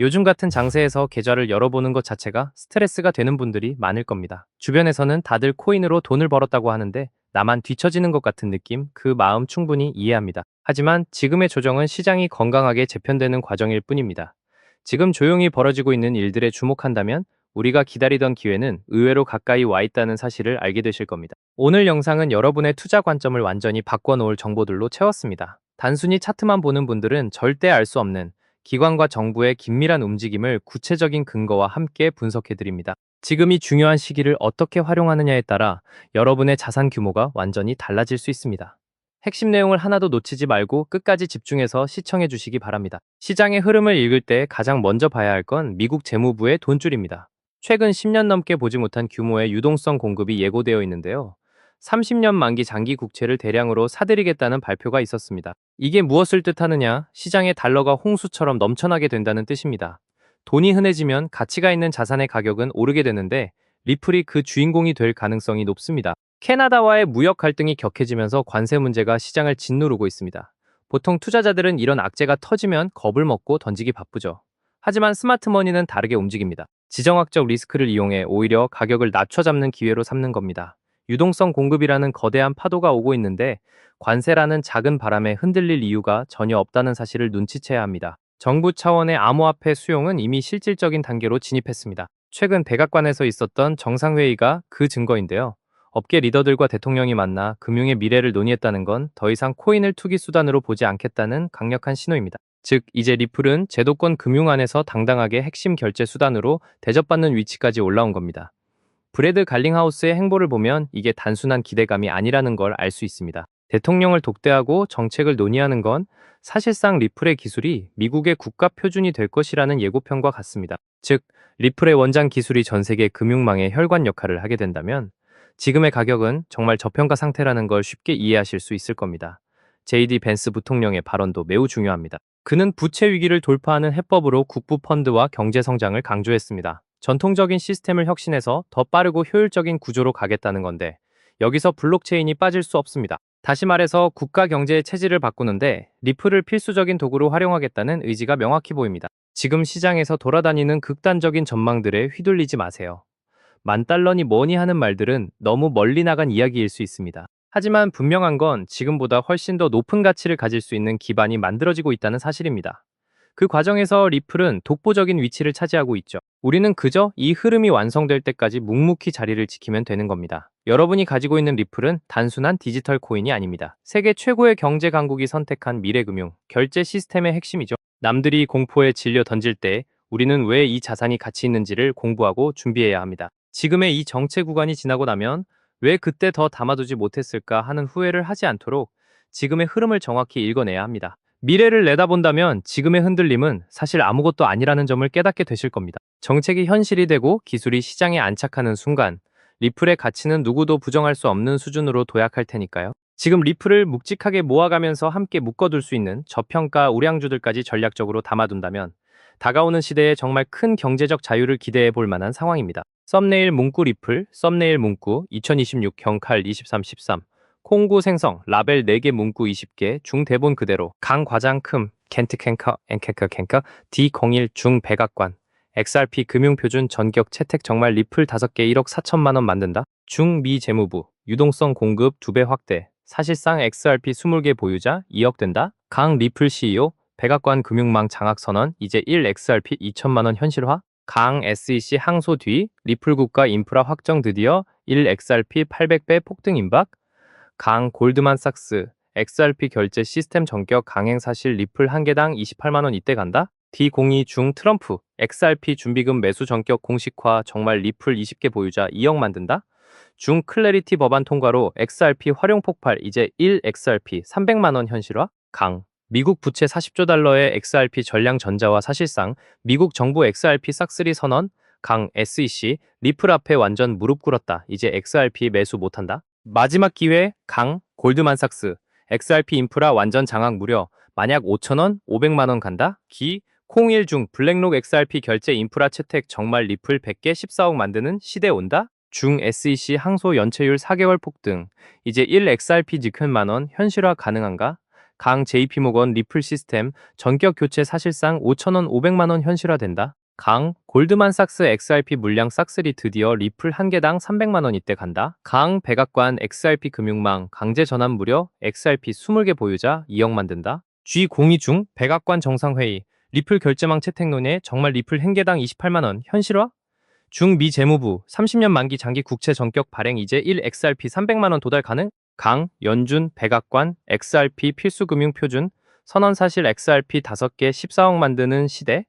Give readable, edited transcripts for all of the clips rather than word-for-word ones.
요즘 같은 장세에서 계좌를 열어보는 것 자체가 스트레스가 되는 분들이 많을 겁니다. 주변에서는 다들 코인으로 돈을 벌었다고 하는데 나만 뒤처지는 것 같은 느낌, 그 마음 충분히 이해합니다. 하지만 지금의 조정은 시장이 건강하게 재편되는 과정일 뿐입니다. 지금 조용히 벌어지고 있는 일들에 주목한다면 우리가 기다리던 기회는 의외로 가까이 와 있다는 사실을 알게 되실 겁니다. 오늘 영상은 여러분의 투자 관점을 완전히 바꿔놓을 정보들로 채웠습니다. 단순히 차트만 보는 분들은 절대 알 수 없는 기관과 정부의 긴밀한 움직임을 구체적인 근거와 함께 분석해 드립니다. 지금이 중요한 시기를 어떻게 활용하느냐에 따라 여러분의 자산 규모가 완전히 달라질 수 있습니다. 핵심 내용을 하나도 놓치지 말고 끝까지 집중해서 시청해 주시기 바랍니다. 시장의 흐름을 읽을 때 가장 먼저 봐야 할 건 미국 재무부의 돈줄입니다. 최근 10년 넘게 보지 못한 규모의 유동성 공급이 예고되어 있는데요. 30년 만기 장기 국채를 대량으로 사들이겠다는 발표가 있었습니다. 이게 무엇을 뜻하느냐? 시장의 달러가 홍수처럼 넘쳐나게 된다는 뜻입니다. 돈이 흔해지면 가치가 있는 자산의 가격은 오르게 되는데 리플이 그 주인공이 될 가능성이 높습니다. 캐나다와의 무역 갈등이 격해지면서 관세 문제가 시장을 짓누르고 있습니다. 보통 투자자들은 이런 악재가 터지면 겁을 먹고 던지기 바쁘죠. 하지만 스마트머니는 다르게 움직입니다. 지정학적 리스크를 이용해 오히려 가격을 낮춰잡는 기회로 삼는 겁니다. 유동성 공급이라는 거대한 파도가 오고 있는데 관세라는 작은 바람에 흔들릴 이유가 전혀 없다는 사실을 눈치채야 합니다. 정부 차원의 암호화폐 수용은 이미 실질적인 단계로 진입했습니다. 최근 백악관에서 있었던 정상회의가 그 증거인데요. 업계 리더들과 대통령이 만나 금융의 미래를 논의했다는 건 더 이상 코인을 투기 수단으로 보지 않겠다는 강력한 신호입니다. 즉, 이제 리플은 제도권 금융 안에서 당당하게 핵심 결제 수단으로 대접받는 위치까지 올라온 겁니다. 브래드 갈링하우스의 행보를 보면 이게 단순한 기대감이 아니라는 걸 알 수 있습니다. 대통령을 독대하고 정책을 논의하는 건 사실상 리플의 기술이 미국의 국가 표준이 될 것이라는 예고편과 같습니다. 즉, 리플의 원장 기술이 전 세계 금융망의 혈관 역할을 하게 된다면 지금의 가격은 정말 저평가 상태라는 걸 쉽게 이해하실 수 있을 겁니다. JD 벤스 부통령의 발언도 매우 중요합니다. 그는 부채 위기를 돌파하는 해법으로 국부 펀드와 경제 성장을 강조했습니다. 전통적인 시스템을 혁신해서 더 빠르고 효율적인 구조로 가겠다는 건데 여기서 블록체인이 빠질 수 없습니다. 다시 말해서 국가 경제의 체질을 바꾸는데 리플을 필수적인 도구로 활용하겠다는 의지가 명확히 보입니다. 지금 시장에서 돌아다니는 극단적인 전망들에 휘둘리지 마세요. 만 달러니 뭐니 하는 말들은 너무 멀리 나간 이야기일 수 있습니다. 하지만 분명한 건 지금보다 훨씬 더 높은 가치를 가질 수 있는 기반이 만들어지고 있다는 사실입니다. 그 과정에서 리플은 독보적인 위치를 차지하고 있죠. 우리는 그저 이 흐름이 완성될 때까지 묵묵히 자리를 지키면 되는 겁니다. 여러분이 가지고 있는 리플은 단순한 디지털 코인이 아닙니다. 세계 최고의 경제 강국이 선택한 미래금융, 결제 시스템의 핵심이죠. 남들이 공포에 질려 던질 때 우리는 왜 이 자산이 가치 있는지를 공부하고 준비해야 합니다. 지금의 이 정체 구간이 지나고 나면 왜 그때 더 담아두지 못했을까 하는 후회를 하지 않도록 지금의 흐름을 정확히 읽어내야 합니다. 미래를 내다본다면 지금의 흔들림은 사실 아무것도 아니라는 점을 깨닫게 되실 겁니다. 정책이 현실이 되고 기술이 시장에 안착하는 순간 리플의 가치는 누구도 부정할 수 없는 수준으로 도약할 테니까요. 지금 리플을 묵직하게 모아가면서 함께 묶어둘 수 있는 저평가 우량주들까지 전략적으로 담아둔다면 다가오는 시대에 정말 큰 경제적 자유를 기대해 볼 만한 상황입니다. 썸네일 문구 리플, 썸네일 문구 2026 경칼 2313 콩구 생성, 라벨 4개 문구 20개, 중 대본 그대로, 강 과장 큼, 켄트 캔커, 앵캔커 캔커, D01 중 백악관, XRP 금융표준 전격 채택 정말 리플 5개 1억 4천만 원 만든다? 중 미 재무부, 유동성 공급 2배 확대, 사실상 XRP 20개 보유자 2억 된다? 강 리플 CEO, 백악관 금융망 장악 선언, 이제 1 XRP 2천만 원 현실화? 강 SEC 항소 뒤, 리플 국가 인프라 확정 드디어 1 XRP 800배 폭등 임박? 강 골드만삭스 XRP 결제 시스템 전격 강행 사실 리플 한 개당 28만 원 이때 간다? D02 중 트럼프 XRP 준비금 매수 전격 공식화 정말 리플 20개 보유자 2억 만든다? 중 클래리티 법안 통과로 XRP 활용 폭발 이제 1 XRP 300만 원 현실화? 강 미국 부채 40조 달러의 XRP 전량 전자와 사실상 미국 정부 XRP 싹쓸이 선언? 강 SEC 리플 앞에 완전 무릎 꿇었다. 이제 XRP 매수 못한다? 마지막 기회 강 골드만삭스 XRP 인프라 완전 장악 무려 만약 5천원 500만원 간다? 기 콩일 중 블랙록 XRP 결제 인프라 채택 정말 리플 100개 14억 만드는 시대 온다? 중 SEC 항소 연체율 4개월 폭등 이제 1 XRP 지큰 만원 현실화 가능한가? 강 JP모건 리플 시스템 전격 교체 사실상 5천원 500만원 현실화된다. 강 골드만삭스 XRP 물량 싹쓸이 드디어 리플 한 개당 300만원 이때 간다. 강 백악관 XRP 금융망 강제 전환 무려 XRP 20개 보유자 2억 만든다. G02중 백악관 정상회의 리플 결제망 채택론에 정말 리플 한 개당 28만원 현실화? 중미 재무부 30년 만기 장기 국채 전격 발행 이제 1 XRP 300만원 도달 가능? 강, 연준, 백악관, XRP 필수금융 표준, 선언사실 XRP 5개 14억 만드는 시대?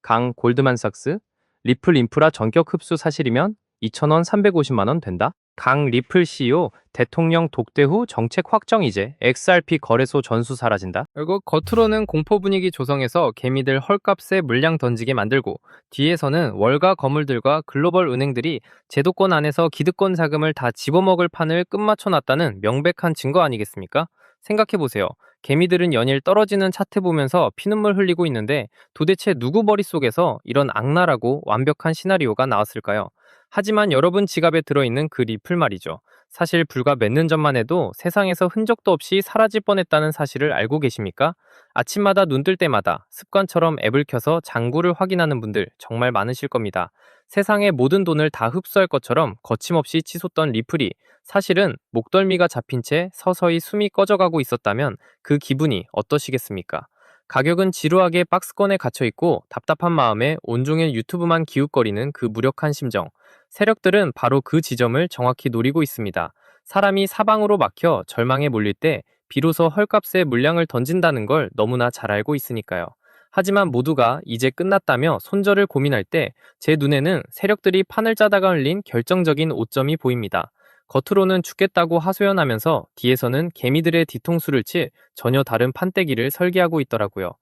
강, 골드만삭스, 리플 인프라 전격 흡수 사실이면 2천원 350만원 된다? 강, 리플 CEO, 대통령 독대 후 정책 확정 이제 XRP 거래소 전수 사라진다? 결국 겉으로는 공포 분위기 조성해서 개미들 헐값에 물량 던지게 만들고 뒤에서는 월가 거물들과 글로벌 은행들이 제도권 안에서 기득권 자금을 다 집어먹을 판을 끝마쳐 놨다는 명백한 증거 아니겠습니까? 생각해보세요. 개미들은 연일 떨어지는 차트 보면서 피눈물 흘리고 있는데 도대체 누구 머릿속에서 이런 악랄하고 완벽한 시나리오가 나왔을까요? 하지만 여러분 지갑에 들어있는 그 리플 말이죠. 사실 불과 몇 년 전만 해도 세상에서 흔적도 없이 사라질 뻔했다는 사실을 알고 계십니까? 아침마다 눈 뜰 때마다 습관처럼 앱을 켜서 장부를 확인하는 분들 정말 많으실 겁니다. 세상의 모든 돈을 다 흡수할 것처럼 거침없이 치솟던 리플이 사실은 목덜미가 잡힌 채 서서히 숨이 꺼져가고 있었다면 그 기분이 어떠시겠습니까? 가격은 지루하게 박스권에 갇혀있고 답답한 마음에 온종일 유튜브만 기웃거리는 그 무력한 심정. 세력들은 바로 그 지점을 정확히 노리고 있습니다. 사람이 사방으로 막혀 절망에 몰릴 때 비로소 헐값에 물량을 던진다는 걸 너무나 잘 알고 있으니까요. 하지만 모두가 이제 끝났다며 손절을 고민할 때 제 눈에는 세력들이 판을 짜다가 흘린 결정적인 오점이 보입니다. 겉으로는 죽겠다고 하소연하면서 뒤에서는 개미들의 뒤통수를 칠 전혀 다른 판때기를 설계하고 있더라고요.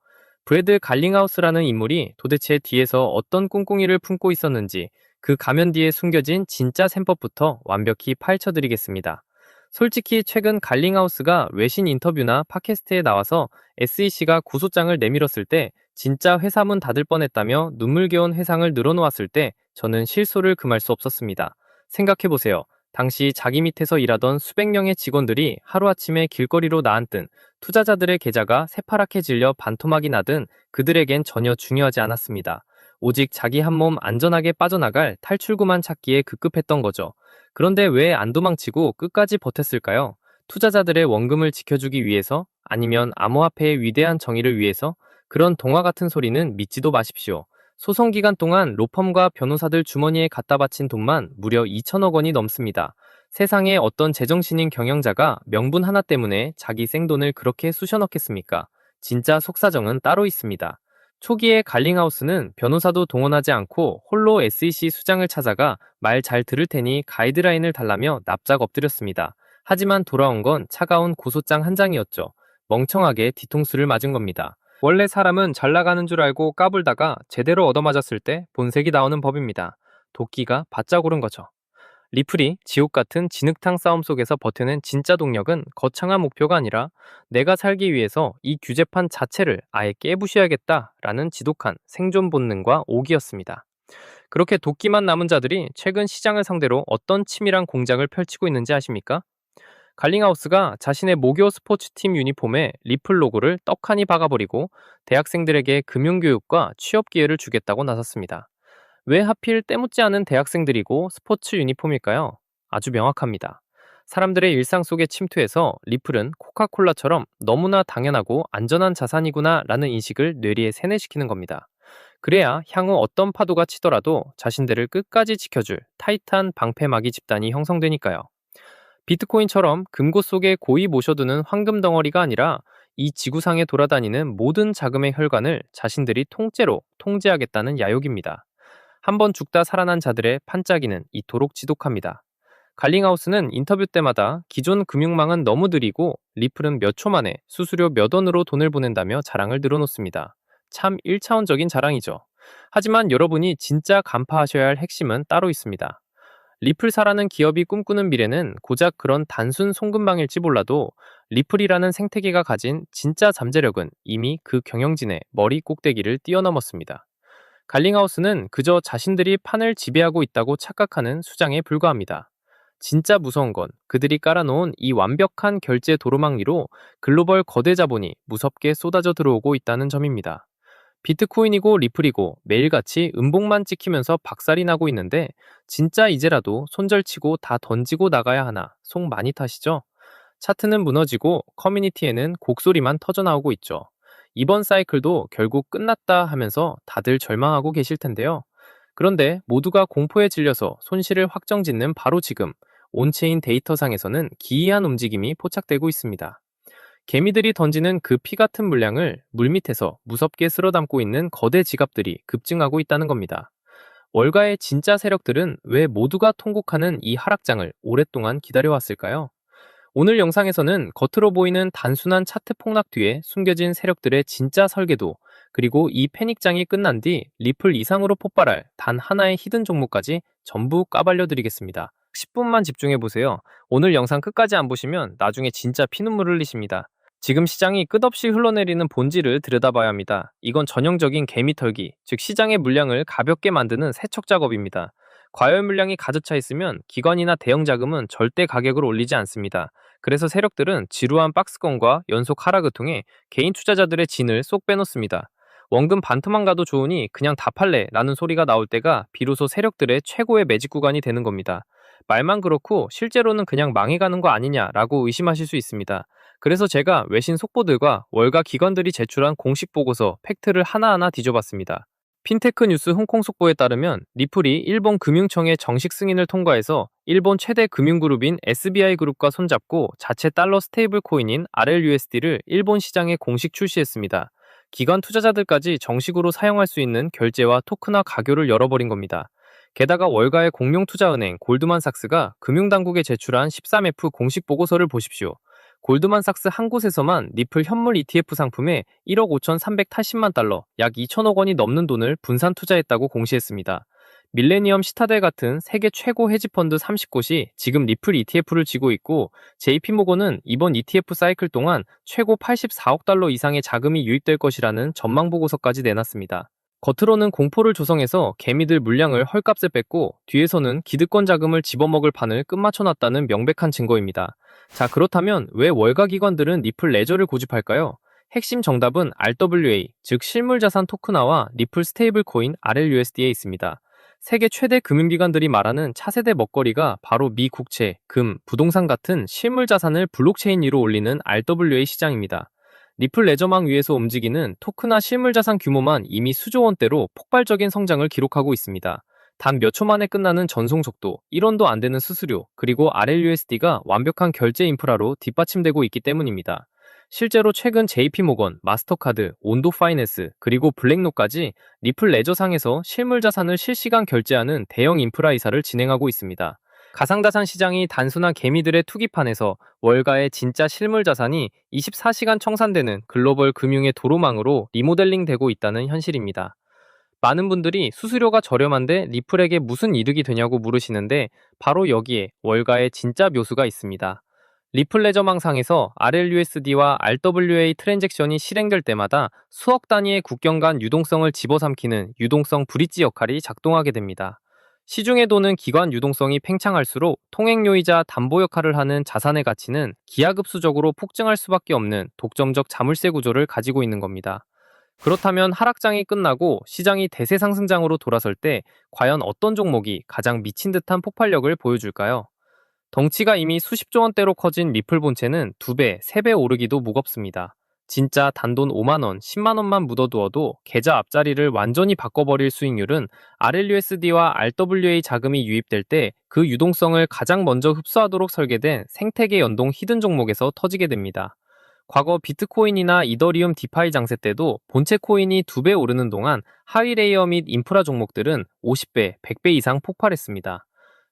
브래드 갈링하우스라는 인물이 도대체 뒤에서 어떤 꿍꿍이를 품고 있었는지 그 가면 뒤에 숨겨진 진짜 셈법부터 완벽히 파헤쳐드리겠습니다. 솔직히 최근 갈링하우스가 외신 인터뷰나 팟캐스트에 나와서 SEC가 고소장을 내밀었을 때 진짜 회사 문 닫을 뻔했다며 눈물겨운 회상을 늘어놓았을 때 저는 실소를 금할 수 없었습니다. 생각해보세요. 당시 자기 밑에서 일하던 수백 명의 직원들이 하루아침에 길거리로 나앉든 투자자들의 계좌가 새파랗게 질려 반토막이 나든 그들에겐 전혀 중요하지 않았습니다. 오직 자기 한 몸 안전하게 빠져나갈 탈출구만 찾기에 급급했던 거죠. 그런데 왜 안 도망치고 끝까지 버텼을까요? 투자자들의 원금을 지켜주기 위해서? 아니면 암호화폐의 위대한 정의를 위해서? 그런 동화 같은 소리는 믿지도 마십시오. 소송 기간 동안 로펌과 변호사들 주머니에 갖다 바친 돈만 무려 2천억 원이 넘습니다. 세상에 어떤 제정신인 경영자가 명분 하나 때문에 자기 생돈을 그렇게 쑤셔넣겠습니까? 진짜 속사정은 따로 있습니다. 초기에 갈링하우스는 변호사도 동원하지 않고 홀로 SEC 수장을 찾아가 말 잘 들을 테니 가이드라인을 달라며 납작 엎드렸습니다. 하지만 돌아온 건 차가운 고소장 한 장이었죠. 멍청하게 뒤통수를 맞은 겁니다. 원래 사람은 잘 나가는 줄 알고 까불다가 제대로 얻어맞았을 때 본색이 나오는 법입니다. 도끼가 바짝 오른 거죠. 리플이 지옥 같은 진흙탕 싸움 속에서 버티는 진짜 동력은 거창한 목표가 아니라 내가 살기 위해서 이 규제판 자체를 아예 깨부셔야겠다라는 지독한 생존 본능과 오기였습니다. 그렇게 도끼만 남은 자들이 최근 시장을 상대로 어떤 치밀한 공작을 펼치고 있는지 아십니까? 갈링하우스가 자신의 모교 스포츠팀 유니폼에 리플 로고를 떡하니 박아버리고 대학생들에게 금융교육과 취업 기회를 주겠다고 나섰습니다. 왜 하필 때묻지 않은 대학생들이고 스포츠 유니폼일까요? 아주 명확합니다. 사람들의 일상 속에 침투해서 리플은 코카콜라처럼 너무나 당연하고 안전한 자산이구나 라는 인식을 뇌리에 세뇌시키는 겁니다. 그래야 향후 어떤 파도가 치더라도 자신들을 끝까지 지켜줄 타이트한 방패막이 집단이 형성되니까요. 비트코인처럼 금고 속에 고이 모셔두는 황금 덩어리가 아니라 이 지구상에 돌아다니는 모든 자금의 혈관을 자신들이 통째로 통제하겠다는 야욕입니다. 한번 죽다 살아난 자들의 판짜기는 이토록 지독합니다. 갈링하우스는 인터뷰 때마다 기존 금융망은 너무 느리고 리플은 몇 초 만에 수수료 몇 원으로 돈을 보낸다며 자랑을 늘어놓습니다. 참 1차원적인 자랑이죠. 하지만 여러분이 진짜 간파하셔야 할 핵심은 따로 있습니다. 리플사라는 기업이 꿈꾸는 미래는 고작 그런 단순 송금망일지 몰라도 리플이라는 생태계가 가진 진짜 잠재력은 이미 그 경영진의 머리 꼭대기를 뛰어넘었습니다. 갈링하우스는 그저 자신들이 판을 지배하고 있다고 착각하는 수장에 불과합니다. 진짜 무서운 건 그들이 깔아놓은 이 완벽한 결제 도로망 위로 글로벌 거대 자본이 무섭게 쏟아져 들어오고 있다는 점입니다. 비트코인이고 리플이고 매일같이 음봉만 찍히면서 박살이 나고 있는데 진짜 이제라도 손절치고 다 던지고 나가야 하나 속 많이 타시죠? 차트는 무너지고 커뮤니티에는 곡소리만 터져나오고 있죠. 이번 사이클도 결국 끝났다 하면서 다들 절망하고 계실 텐데요. 그런데 모두가 공포에 질려서 손실을 확정짓는 바로 지금 온체인 데이터상에서는 기이한 움직임이 포착되고 있습니다. 개미들이 던지는 그 피 같은 물량을 물밑에서 무섭게 쓸어담고 있는 거대 지갑들이 급증하고 있다는 겁니다. 월가의 진짜 세력들은 왜 모두가 통곡하는 이 하락장을 오랫동안 기다려왔을까요? 오늘 영상에서는 겉으로 보이는 단순한 차트 폭락 뒤에 숨겨진 세력들의 진짜 설계도, 그리고 이 패닉장이 끝난 뒤 리플 이상으로 폭발할 단 하나의 히든 종목까지 전부 까발려 드리겠습니다. 10분만 집중해 보세요. 오늘 영상 끝까지 안 보시면 나중에 진짜 피눈물 흘리십니다. 지금 시장이 끝없이 흘러내리는 본질을 들여다봐야 합니다. 이건 전형적인 개미 털기, 즉 시장의 물량을 가볍게 만드는 세척 작업입니다. 과열 물량이 가득 차 있으면 기관이나 대형 자금은 절대 가격을 올리지 않습니다. 그래서 세력들은 지루한 박스권과 연속 하락을 통해 개인 투자자들의 진을 쏙 빼놓습니다. 원금 반토막 가도 좋으니 그냥 다 팔래 라는 소리가 나올 때가 비로소 세력들의 최고의 매직 구간이 되는 겁니다. 말만 그렇고 실제로는 그냥 망해가는 거 아니냐라고 의심하실 수 있습니다. 그래서 제가 외신 속보들과 월가 기관들이 제출한 공식 보고서 팩트를 하나하나 뒤져봤습니다. 핀테크 뉴스 홍콩 속보에 따르면 리플이 일본 금융청의 정식 승인을 통과해서 일본 최대 금융그룹인 SBI 그룹과 손잡고 자체 달러 스테이블 코인인 RLUSD를 일본 시장에 공식 출시했습니다. 기관 투자자들까지 정식으로 사용할 수 있는 결제와 토큰화 가교를 열어버린 겁니다. 게다가 월가의 공룡투자은행 골드만삭스가 금융당국에 제출한 13F 공식 보고서를 보십시오. 골드만삭스 한 곳에서만 리플 현물 ETF 상품에 1억 5,380만 달러, 약 2천억 원이 넘는 돈을 분산 투자했다고 공시했습니다. 밀레니엄 시타델 같은 세계 최고 헤지펀드 30곳이 지금 리플 ETF를 쥐고 있고 JP모건은 이번 ETF 사이클 동안 최고 84억 달러 이상의 자금이 유입될 것이라는 전망 보고서까지 내놨습니다. 겉으로는 공포를 조성해서 개미들 물량을 헐값에 뺐고 뒤에서는 기득권 자금을 집어먹을 판을 끝마쳐놨다는 명백한 증거입니다. 자, 그렇다면 왜 월가 기관들은 리플 레저를 고집할까요? 핵심 정답은 RWA, 즉 실물자산 토큰화와 리플 스테이블 코인 RLUSD에 있습니다. 세계 최대 금융기관들이 말하는 차세대 먹거리가 바로 미 국채, 금, 부동산 같은 실물자산을 블록체인 위로 올리는 RWA 시장입니다. 리플 레저망 위에서 움직이는 토크나 실물자산 규모만 이미 수조 원대로 폭발적인 성장을 기록하고 있습니다. 단 몇 초 만에 끝나는 전송 속도, 1원도 안 되는 수수료, 그리고 RLUSD가 완벽한 결제 인프라로 뒷받침되고 있기 때문입니다. 실제로 최근 JP모건, 마스터카드, 온도파이낸스, 그리고 블랙록까지 리플 레저상에서 실물자산을 실시간 결제하는 대형 인프라 이사를 진행하고 있습니다. 가상자산 시장이 단순한 개미들의 투기판에서 월가의 진짜 실물자산이 24시간 청산되는 글로벌 금융의 도로망으로 리모델링되고 있다는 현실입니다. 많은 분들이 수수료가 저렴한데 리플에게 무슨 이득이 되냐고 물으시는데 바로 여기에 월가의 진짜 묘수가 있습니다. 리플 레저망상에서 RLUSD와 RWA 트랜잭션이 실행될 때마다 수억 단위의 국경 간 유동성을 집어삼키는 유동성 브릿지 역할이 작동하게 됩니다. 시중에 도는 기관 유동성이 팽창할수록 통행료이자 담보 역할을 하는 자산의 가치는 기하급수적으로 폭증할 수밖에 없는 독점적 자물쇠 구조를 가지고 있는 겁니다. 그렇다면 하락장이 끝나고 시장이 대세 상승장으로 돌아설 때 과연 어떤 종목이 가장 미친 듯한 폭발력을 보여줄까요? 덩치가 이미 수십조 원대로 커진 리플 본체는 2배, 3배 오르기도 무겁습니다. 진짜 단돈 5만원, 10만원만 묻어두어도 계좌 앞자리를 완전히 바꿔버릴 수익률은 RLUSD와 RWA 자금이 유입될 때 그 유동성을 가장 먼저 흡수하도록 설계된 생태계 연동 히든 종목에서 터지게 됩니다. 과거 비트코인이나 이더리움 디파이 장세 때도 본체 코인이 2배 오르는 동안 하위 레이어 및 인프라 종목들은 50배, 100배 이상 폭발했습니다.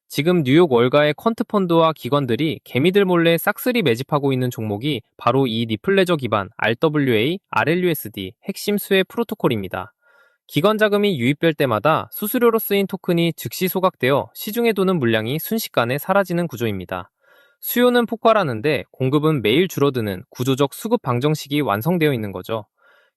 지금 뉴욕 월가의 퀀트 펀드와 기관들이 개미들 몰래 싹쓸이 매집하고 있는 종목이 바로 이 리플레저 기반 RWA, RLUSD 핵심 수혜 프로토콜입니다. 기관 자금이 유입될 때마다 수수료로 쓰인 토큰이 즉시 소각되어 시중에 도는 물량이 순식간에 사라지는 구조입니다. 수요는 폭발하는데 공급은 매일 줄어드는 구조적 수급 방정식이 완성되어 있는 거죠.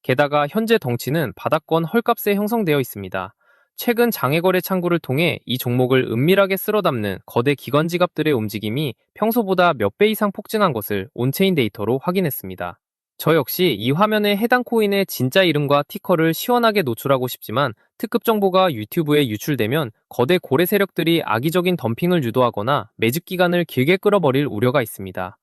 게다가 현재 덩치는 바닥권 헐값에 형성되어 있습니다. 최근 장외거래 창구를 통해 이 종목을 은밀하게 쓸어 담는 거대 기관 지갑들의 움직임이 평소보다 몇 배 이상 폭증한 것을 온체인 데이터로 확인했습니다. 저 역시 이 화면에 해당 코인의 진짜 이름과 티커를 시원하게 노출하고 싶지만 특급 정보가 유튜브에 유출되면 거대 고래 세력들이 악의적인 덤핑을 유도하거나 매집 기간을 길게 끌어버릴 우려가 있습니다.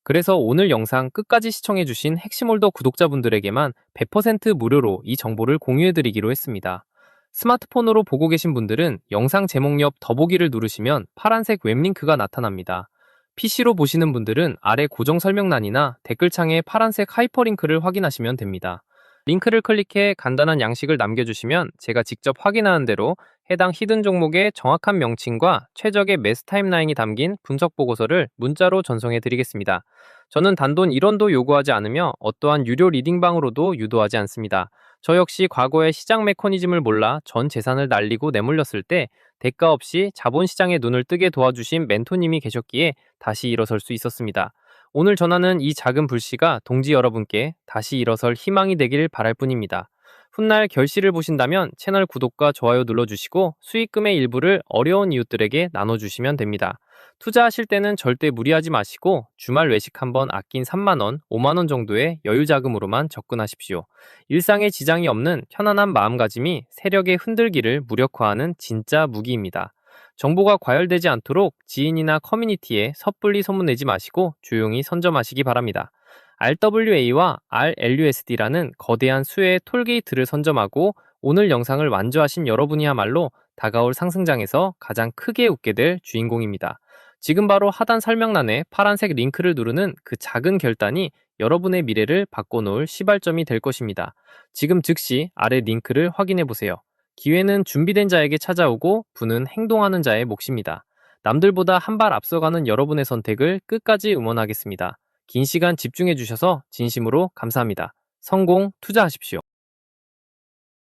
그래서 오늘 영상 끝까지 시청해주신 핵심홀더 구독자분들에게만 100% 무료로 이 정보를 공유해드리기로 했습니다. 스마트폰으로 보고 계신 분들은 영상 제목 옆 더보기를 누르시면 파란색 웹링크가 나타납니다. PC로 보시는 분들은 아래 고정 설명란이나 댓글창에 파란색 하이퍼링크를 확인하시면 됩니다. 링크를 클릭해 간단한 양식을 남겨주시면 제가 직접 확인하는 대로 해당 히든 종목의 정확한 명칭과 최적의 매수 타임라인이 담긴 분석 보고서를 문자로 전송해 드리겠습니다. 저는 단돈 1원도 요구하지 않으며 어떠한 유료 리딩방으로도 유도하지 않습니다. 저 역시 과거의 시장 메커니즘을 몰라 전 재산을 날리고 내몰렸을 때 대가 없이 자본시장의 눈을 뜨게 도와주신 멘토님이 계셨기에 다시 일어설 수 있었습니다. 오늘 전하는 이 작은 불씨가 동지 여러분께 다시 일어설 희망이 되길 바랄 뿐입니다. 훗날 결실을 보신다면 채널 구독과 좋아요 눌러주시고 수익금의 일부를 어려운 이웃들에게 나눠주시면 됩니다. 투자하실 때는 절대 무리하지 마시고 주말 외식 한번 아낀 3만원, 5만원 정도의 여유 자금으로만 접근하십시오. 일상에 지장이 없는 편안한 마음가짐이 세력의 흔들기를 무력화하는 진짜 무기입니다. 정보가 과열되지 않도록 지인이나 커뮤니티에 섣불리 소문내지 마시고 조용히 선점하시기 바랍니다. RWA와 RLUSD라는 거대한 수의 톨게이트를 선점하고 오늘 영상을 완주하신 여러분이야말로 다가올 상승장에서 가장 크게 웃게 될 주인공입니다. 지금 바로 하단 설명란에 파란색 링크를 누르는 그 작은 결단이 여러분의 미래를 바꿔놓을 시발점이 될 것입니다. 지금 즉시 아래 링크를 확인해 보세요. 기회는 준비된 자에게 찾아오고 부는 행동하는 자의 몫입니다. 남들보다 한 발 앞서가는 여러분의 선택을 끝까지 응원하겠습니다. 긴 시간 집중해 주셔서 진심으로 감사합니다. 성공 투자하십시오.